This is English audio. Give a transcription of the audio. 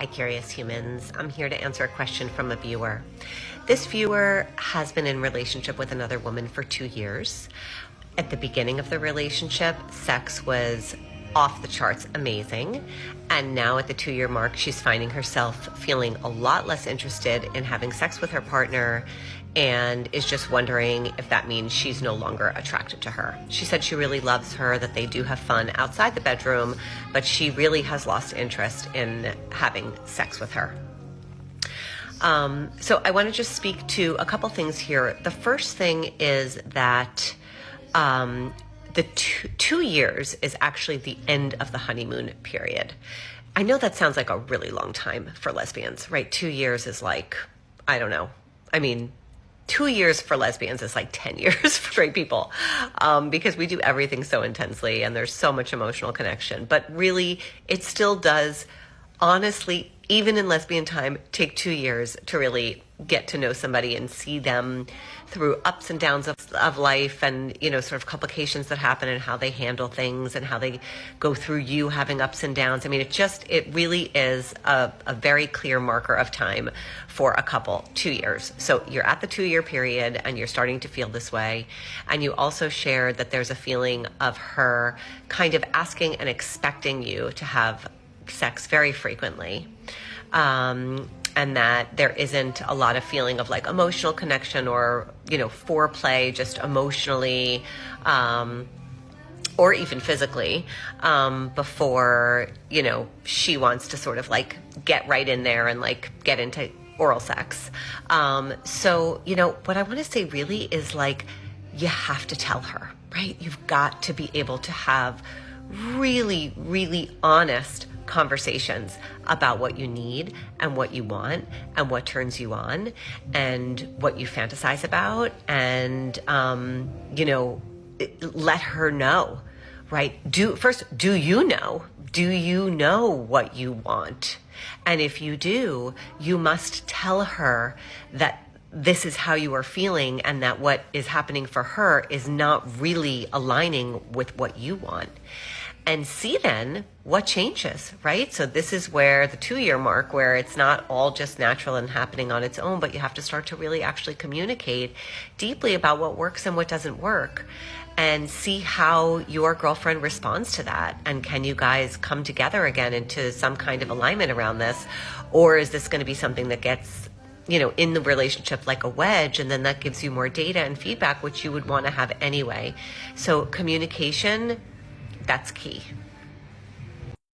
Hi, curious humans. I'm here to answer a question from a viewer. This viewer has been in relationship with another woman for 2 years. At the beginning of the relationship, sex was off the charts amazing. And now at the 2-year mark, she's finding herself feeling a lot less interested in having sex with her partner and is just wondering if that means she's no longer attracted to her. She said she really loves her, that they do have fun outside the bedroom, but she really has lost interest in having sex with her. So I want to just speak to a couple things here. The first thing is that the 2 years is actually the end of the honeymoon period. I know that sounds like a really long time for lesbians, right? 2 years is like, I don't know. I mean, 2 years for lesbians is like 10 years for straight people, because we do everything so intensely and there's so much emotional connection. But really, it still does, honestly, even in lesbian time, take 2 years to really get to know somebody and see them through ups and downs of life and, you know, sort of complications that happen and how they handle things and how they go through you having ups and downs. I mean, it really is a very clear marker of time for a couple, 2 years. So you're at the 2-year period and you're starting to feel this way. And you also shared that there's a feeling of her kind of asking and expecting you to have sex very frequently. And that there isn't a lot of feeling of like emotional connection or, you know, foreplay just emotionally, or even physically, before, you know, she wants to sort of like get right in there and like get into oral sex. So, you know, what I want to say really is like, you have to tell her, right? You've got to be able to have really, really honest conversations about what you need and what you want and what turns you on and what you fantasize about, and you know, let her know, right? Do you know what you want? And if you do, you must tell her that this is how you are feeling and that what is happening for her is not really aligning with what you want. And see then what changes, right? So this is where the 2-year mark, where it's not all just natural and happening on its own, but you have to start to really actually communicate deeply about what works and what doesn't work, and see how your girlfriend responds to that. And can you guys come together again into some kind of alignment around this? Or is this going to be something that gets, you know, in the relationship like a wedge, and then that gives you more data and feedback, which you would want to have anyway. So communication, that's key.